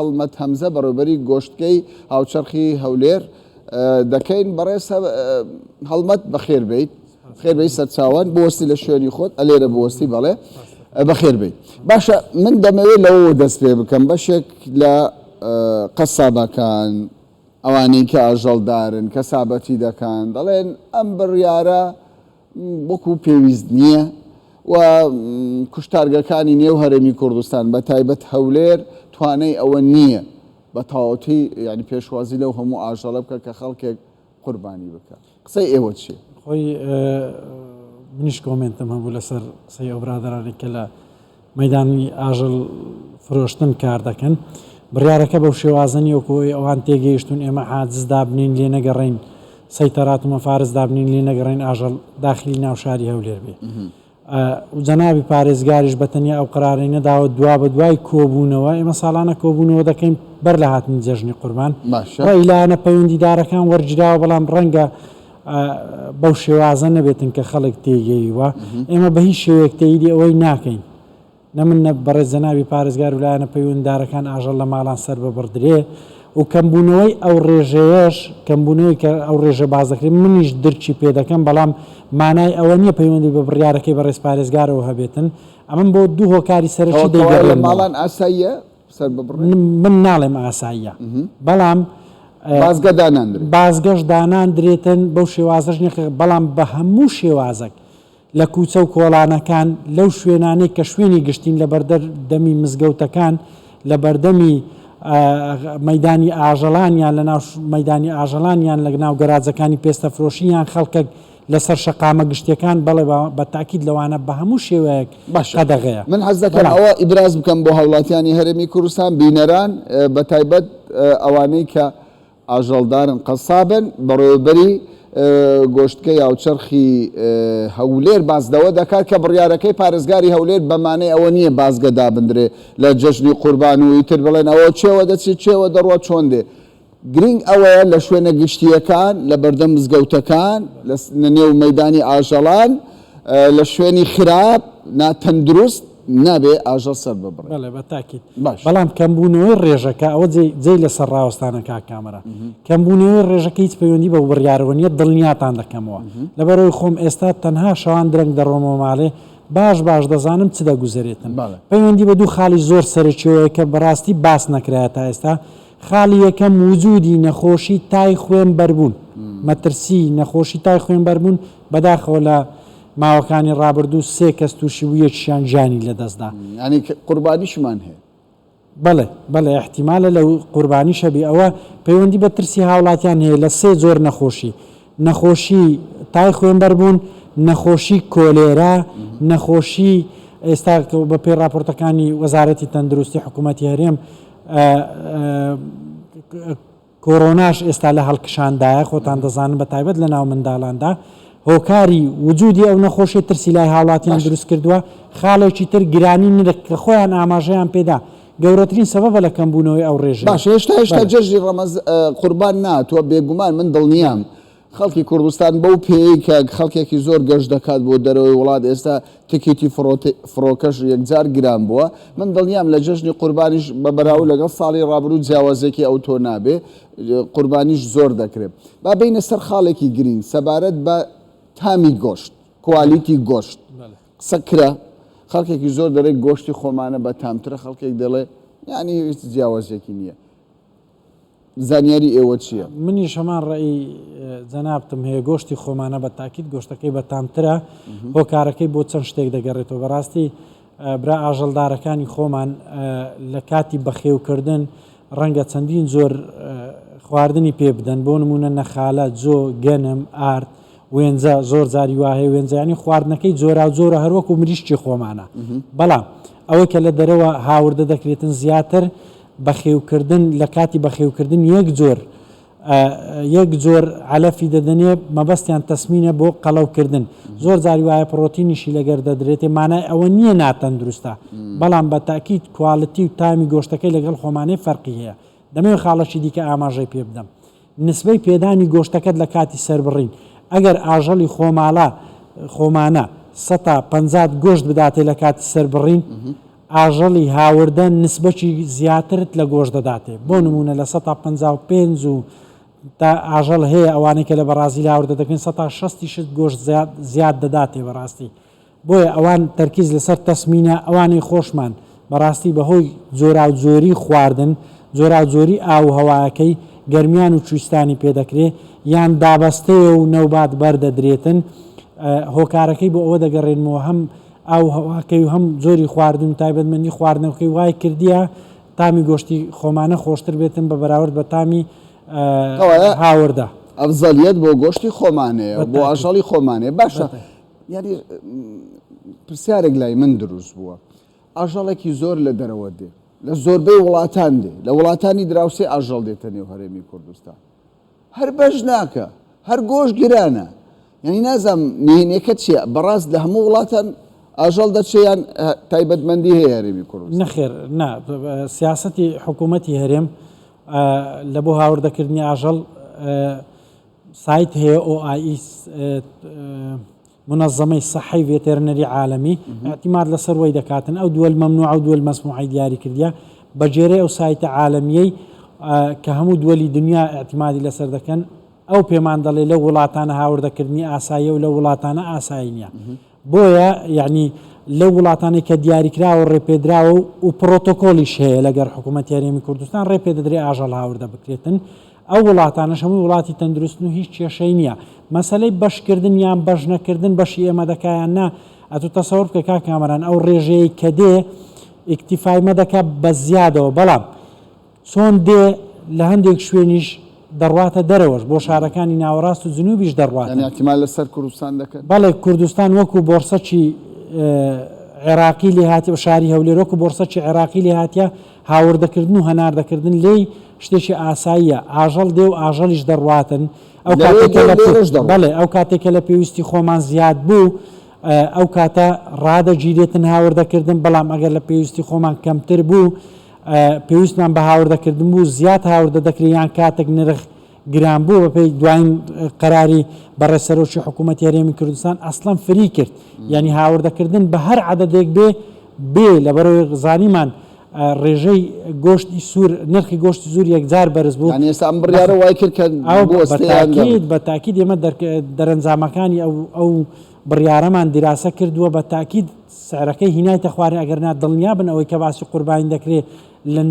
هەڵمەت هەمزە بەڕێوەبەری گۆشتکەی هاوچەرخی هەولێر دەکەین بەڕێز هەڵمەت بەخێر بیت خێر بەی سەرچاوان بۆستی لە شوێنی خۆت ئەلێرە بۆستی بەڵێ بەخێر بیت باشە من دەمەوێت لەوە دەست پێ بکەم بەشێک لە قەسابەکان ئەوانەی کە ئاژەڵدارن کەسابەتی دەکەن دەڵێن ئەم بڕیارە وەکو پێویست نییە و کوشتارگەکانی نێو هەرێمی کوردستان بە تایبەت هەولێر توانای ئەوە نییە بە تاوەتی ینی پێشوازی لەو هەموو ئاژەڵە بکە کە خەڵکێک قوربانی بکە قسەی ئێوە چیە؟ خۆی منیش کۆمنتم هەبوو لەسەر قسەی ئەو برادرانی کە لە مەیدانی ئاژەڵ فرۆشتن کار دەکەن بڕیارەکە بەو شێوازنی وەکۆی ئەوان تێگەیشتون ئێمە حاجز دابنین لێ نەگەڕین سەیتەرات و مەفارز دابنین لێ نەگەڕین ئاژەڵ داخلی ناو شاری هەولێر بێ و جەنابی پارێزگاریش بەتەنیا ئەو قرارەی نەداوە دوا بە دوای کۆبوونەوە ئێمە ساڵانە کۆبوونەوە دەکەین بەر لە هاتنی جەژنی قوربان ئیلانە پەیوەندیدارەکان وەرجراوە بەڵام ڕەنگە بەو شێوازە نەبێتن کە خەڵک تێگەیوە ئێمە بە هیچ شێوەیەک تێیدی ئەوەی ناکەین نە من بەڕێز جەنابی پارێزگار ویلایەنە پەیوەندیدارەکان ئاژەڵ لە ماڵان سەر ببڕدرێ و کەمبوونەوەی ئەو ڕێژەیەش کەمبوونەوەی کە ئەو ڕێژە باز دەکرێت منیش درچی پێ دەکەم بەڵام مانای ئەوە نییە پەیوەندی بە بڕیارەکەی بە ڕێز پارێزگارەوە هەبێتن ئەمن بۆ دوو هۆکاری سەرەکی دەیگەڕێن ماڵان ئاساییە من ناڵێم ئاساییە بەڵام بازگەش داناندرێتن بەو شێوازەش نیە بەڵام بە هەموو شێوازەک لە کوچە و کۆڵانەکان لەو شوێنانەی کە شوێنی گشتین لە بەردەمی مزگەوتەکان لە بەردەمی مەیدانی ئاژەڵانیان لە ناو مەیدانی ئاژەڵانیان لە ناو گەراجەکانی پێستە فرۆشییان خەڵکە لەسەر شەقامە گشتیەکان بەڵێ بە تاکید لەوانە بە هەموو شێوەیەک قەدەغەیە من حەز دەکەم ئەوە ئیبراز بکەم بۆ هاوڵاتیانی هەرێمی کوردستان بینەران بە تایبەت ئەوانەی کە ئاژەڵدارن قەسابن بەڕێوەبەری گۆشتکەی هاوچەرخی هەولێر بازدەوە دەکات کە بڕیارەکەی پارێزگاری هەولێر بەمانەی ئەوە نییە بازگە دابدرێ لە جەژنی قوربان و ئیتر بڵێن ئەوە چێوە دەچێت چێوە دەڕوە چۆن دێ گرنگ ئەوەیە لە شوێنە گشتیەکان لە بەردەم مزگەوتەکان لە نێو مەیدانی ئاژەڵان لە شوێنی خراپ ناتەندروست نابێ ئاژەڵ سەر ببڕێ بە تاکید بەڵام کەمبوونەوەی ڕێژەکە ئەوە جێی لەسەر ڕاوەستانە کا کامەرە کەمبوونەوەی ڕێژەکە هیچ پەیوەندی بە بڕیارەوە نیە دڵنیاتان دەکەمەوە لەبەرەوەی خۆم ئێستا تەنها شەوان درەنگ دەڕۆمەوە ماڵێ باش دەزانم چ دەگوزارێتن پەیوەندی بە دوو خاڵی زۆر سەرچیەوەیە کە بەڕاستی باس نەکرایە تا ئێستا خاڵی یەکەم وجودی نەخۆشی تای خوێن بەربوون مەترسی نەخۆشی تای خوێن بەربوون بەداخەوە لە ماوەکانی ڕابردوو 3 کەس تووشی ویەکیشیان ژانی لەدەستدا ینی قوربانیشمان هەیە بەڵێ احتیمالە لەو قوربانی شەبی ئەوە پەیوەندی بە ترسی هاوڵاتیان هەیە لە 3 جۆر نەخۆشی تای خوێن بەربوون نەخۆشی کۆلێرا نەخۆشی ئێستا بە پێی راپۆرتەکانی وەزارەتی تەندروستی حکوومەتی هەرێم کۆڕۆناش ئێستا لە هەڵکشاندایە خۆتان دەزانن بە تایبەت لە ناو منداڵاندا هۆکاری وجودی ئەو نەخۆشی ترسی لای هاوڵاتیان دروست کردووە خاڵێکی تر گرانی نرە کە خۆیان ئاماژەیان پێدا گەورەترین سەبەبە لە کەمبوونەوەی ئەو ڕێژە باش هێشتا جەژی ڕەمەز قوربان ناتوە بێگومان من دڵنیام خەڵکی کوردستان بەو پێی کە خەڵکێکی زۆر گەشت دەکات بۆ دەرەوەی وڵات ئێستا تکیتی فڕۆکەش یەکجار گران بووە من دڵنیام لە جەژنی قوربانیش بە بەراو لەگەڵ ساڵی ڕابردوو جیاوازێکی ئەو تۆ نابێ قوربانیش زۆر دەکرێت با بینە سەر خاڵێکی گرنگ سەبارەت بە تامی گۆشت کوالیتی گۆشت قسەکرا خەڵکێکی زۆر دەڵێت گۆشتی خۆمانە بە تامترە خەڵکێک دەڵێ ینی هیچ جیاوازێکی نییە زانیاری ئێوە چییە؟ منی شەمان ڕێی جەنابتم هەیە گۆشتی خۆمانە بە تاکید گۆشتەکەی بە تامترە هۆکارەکەی بۆ چەند شتێک دەگەڕێتەوە بەڕاستی برا ئاژەڵدارەکانی خۆمان لە کاتی بەخێوکردن ڕەنگە چەندین زۆر خواردنی پێ بدەن بۆ نمونە نەخالە جۆ گەنم ئارد وێنجە زۆر جاری وهەیە وێنجانی خواردنەکەی جۆرا و جۆرە هەروەکو مریشتی خۆمانە بەڵام ئەوە کە لە دەرەوە هاوردە دەکرێتن زیاتر بەخێوکردن لە کاتی بەخێوکردن یەک جۆر علەفی دەدەنێ مەبەستیان تەسمینە بۆ قەڵەوکردن زۆر جاری وایە پرۆتینیشی لەگەر دەدرێتێ مانای ئەوە نییە ناتەندروستە بەڵام بە تاکید کوالتی و تامی گۆشتەکەی لەگەڵ خۆمانەی فەرقی هەیە دەمەوێت خاڵەشی دیکە ئاماژەی پێ بدەم نسبەی پێدانی گۆشتەکەت لە کاتی سەربڕین ئەگەر ئاژەڵی خۆمانە 150 گۆشت بداتێ لە کاتی سەربڕین ئاژەڵی هاوردە نسبەتی زیاترت لە گۆشت دەداتێ بۆ نمونە لە 155 و تا ئاژەڵ هەیە ئەوانەی کە لە بەرازیل هاوردە دەکەن 160 گۆشت زیاد دەداتێ بەڕاستی بۆیە ئەوان تەرکیز لەسەر تەسمینە ئەوانەی خۆشمان بەڕاستی بەهۆی جۆرا و جۆری خواردن جۆرا و جۆری ئاو هەوایەکەی گەرمیان و کوێستانی پێدەکرێ یان دابەستەیە و نەوبات بەردەدرێتن هۆکارەکەی بۆ ئەوە دەگەڕێنمەوە هەم ئاو هەواکەی و هەم جۆری خواردن تایبەتمەندی خواردنەوەکەی وای کردیە تامی گۆشتی خۆمانە خۆشتر بێتن بە بەراورد بە تامی هاوردە ئەفزەلیەت بۆ گۆشتی خۆمانەیە بۆ ئاژەڵی خۆمانەیە باشە یعنی پرسیارێک لای من دروست بووە ئاژەڵێکی زۆر لە دەرەوە دێ لە زۆربەی وڵاتان دێ لە وڵاتانی دراوسێ ئاژەڵ دێتە نێو هەرێمی کوردستان هەر بەش ناکە هەر گۆشت گرانە یعنی نازانم نهێنیەکە چییە بەڕاست لە هەموو وڵاتان ئاژەڵ دەچیان تایبەتمەندی هەیە هەرێمی کوردستان نەخێر نا سیاسەتی حکوومەتی هەرێم لە بۆ هاوردەکردنی ئاژەڵ سایت هەیە OIE منظمەی سەحەی ڤێتێرنەری عالەمی اعتیماد لەسەر وەی دەکاتن ئەو دووەل مەمنوع و دووەل مەسموعی دیاری کردیە بەجێرەی ئەو سایتە عالەمیەی کە هەموو دووەلی دنیا اعتیمادی لەسەر دەکەن ئەو پێمان دەڵێ لە وڵاتانە هاوردەکردنی ئاساییە و لە وڵاتانە ئاسایی نییە بۆیە یعنی لە وڵاتانی کە دیاریکراوە ڕێپێدراوە و پرۆتۆکۆلیش هەیە لەگەر حکوومەتی هەرێمی کوردستان ڕێپێ دەدرێ ئاژەڵ هاوردە بکرێتن ئەو وڵاتانەش هەمووی وڵاتی تەندروستن و هیچ کێشەی نییە مەسەلەی بەشکردن یان بەش نەکردن بەشی ئێمە دەکایان نا ئەتو تەسەوڕ بکە کا کامەران ئەو ڕێژەیە کە دێ ئیکتیفای مەدەکە بە زیادەوە بەڵام چۆن دێ لە هەندێک شوێنیش دەڕواتە دەرەوەش بۆ شارەکانی ناوەڕاست و جنوبیش دەڕواتە احتیمال لەسەر کوردستان دەکەن بەڵێ کوردستان وەکو بۆرسەکی عێراقی لێ هاتی و شاری هەولێر وەکو بۆرسەکی عێراقی لێ هاتیە هاوردەکردن و هەناردەکردن لێی شتێکی ئاساییە ئاژەڵ دێ و ئاژەڵیش دەڕواتن بەڵێ ئەو کاتێکە لە پێویستی خۆمان زیاد بوو ئەو کاتە ڕادەگیرێتن هاوردەکردن بەڵام ئەگەر لە پێویستی خۆمان کەمتر بوو پێویستمان بە هاوردەکردن بوو زیاد هاوردە دەکرێت یان کاتێک نرخ گران بوو بەپێی دوایین قەراری بەڕێسەرۆکی حکوومەتی هەرێمی کوردستان ئەسڵەن فری کرد یعنی هاوردەکردن بە هەر عەدەدێک بێ لەبەرەوەی زانیمان ڕێژەی گۆشتی سوور نرخی گۆشتی زور یەکجار بەرز بوو ئێستا ئەم بڕیارە وای کرد کە بە تاکید ئێمە دەرەنجامەکانی ئەو بڕیارەمان دیراسە کردووە بە تاکید سعرەکەی هینایتە خوارێ ئەگەرنا دڵنیا بن ئەوەی کە باسی قوربانی دەکرێت لە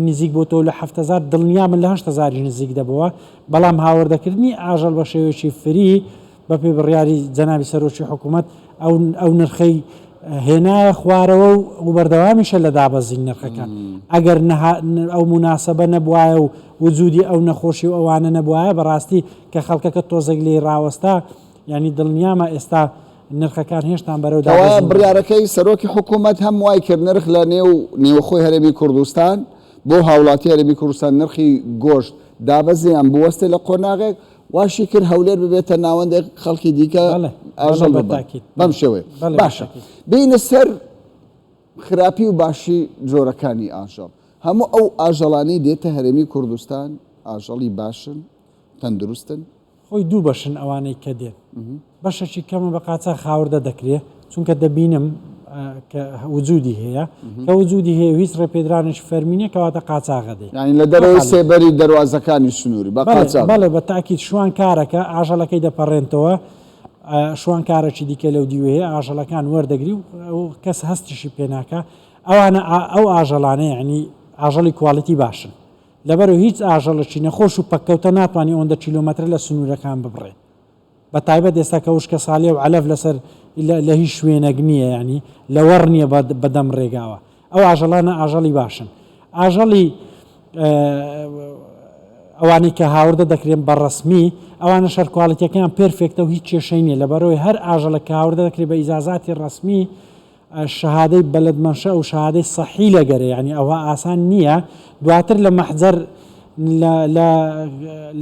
نزیک بۆتەوە لە 7,000 دڵنیا من لە 8,000 نزیک دەبەوە بەڵام هاوردەکردنی ئاژەڵ بە شێوەیەکی فری بەپێی بڕیاری جەنابی سەرۆکی حکوومەت ئەو نرخەی هێنایە خوارەوە و بەردەوامیشە لە دابەزین نرخەکان ئەگەر ئەو مناسبە نەبوایە و وجودی ئەو نەخۆشی و ئەوانە نەبوایە بەڕاستی کە خەڵکەکە تۆزێک لێ ڕاوەستا ینی دڵنیامە ئێستا نرخەکان هێشتان بەرەودا بڕیارەکەی سەرۆکی حکوومەت هەم وای کرد نرخ لە نێوخۆی هەرێمی کوردستان بۆ هاوڵاتی هەرێمی کوردستان نرخی گۆشت دابەزیان بوەستێ لە قۆناغێک واشی کرد هەولێر ببێتە ناوەندێک خەڵکی دیکە ئاژەڵ بەم شێوەیە باشە بینە سەر خراپی و باشی جۆرەکانی ئاژەڵ هەموو ئەو ئاژەڵانەی دێتە هەرێمی کوردستان ئاژەڵی باشن تەندروستن خۆی دوو بەشن ئەوانەی کە دێن بەشەکی کەمە بە قاچاق هاوردە دەکرێت چونکە دەبینم کە وجودی هەیە کە وجودی هەیە هیچ ڕێپێدرانش فەرمینە کەواتە قاچاغە دێ ینی لە دەرەوەی سێبەری دەواازەکانی سنووری بەڵێ بە تاکیید شوان کارەکە ئاژەڵەکەی دەپەڕێنتەوە شوان کارێکی دیکە لەو دیوەیە ئاژەڵەکان وەردەگری و کەس هەستیشی پێناکە ئەوانە ئەو ئاژەڵانە ینی ئاژەڵی کواڵیتی باشن لەبەرەوە هیچ ئاژەڵەکی نەخۆش و پەککەوتە ناتوانانی ئەوەندە کیلۆمەتر لە سنوورەکان ببڕێ بە تایبەت ئێستا کە وشکە ساڵێ و علەف لەسەر لە هیچ شوێنەک نییە ینی لەوەڕ نییە بەدەم ڕێگاوە ئەو ئاژەڵانە ئاژەڵی باشن ئاژەڵی ئەوانی کە هاوردە دەکرێن بە ڕسمی ئەوانە شەرکواڵەتەکەیان پێرفێکتە و هیچ کێشەی نییە لەبەرەوەی هەر ئاژەڵە کە هاوردە دەکرێت بە ئیزازاتی ڕسمی شەهادەی بەلەدمەنشە و شەهادەی سەحی لەگەرە ینی ئەوە ئاسان نییە دواتر لە مەحجەر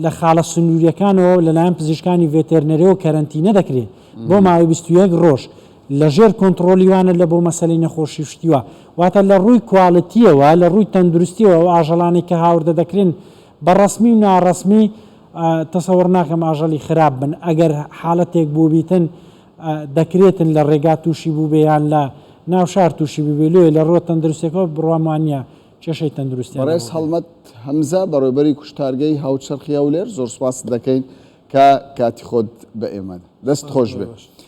لە خاڵە سنووریەکانەوە لەلایەن پزیشکانی ڤێتێرنەرەوە کەرەنتینە دەکرێت بۆ ماوەی 21 ڕۆژ لەژێر کۆنتترۆلیوانە لە بۆ مەسەلەی نەخۆشی شتیوە واتە لە ڕووی کوواڵەتیەوە لە ڕووی تەندروستیەوە و ئاژەڵانی کە هاوردە دەکرێن بە ڕسمی و ناڕسمی تەسەوەڕ ناکەم ئاژەڵی خراپ بن ئەگەر حاڵەتێک بوو بیتن دەکرێتن لە ڕێگا تووشی بوو بێیان ناو شار تووشی ببێ لە ڕۆ تەندروستێکەوە بڕوامانە کێشەی تەندروستی بەڕێز هەڵمەت هەمزە بەڕێبەری کوشتارگەی هاوچەرخی هەولێر زۆر سپاس دەکەین کە کاتی خۆت بە ئێمە دەست خۆش بێت.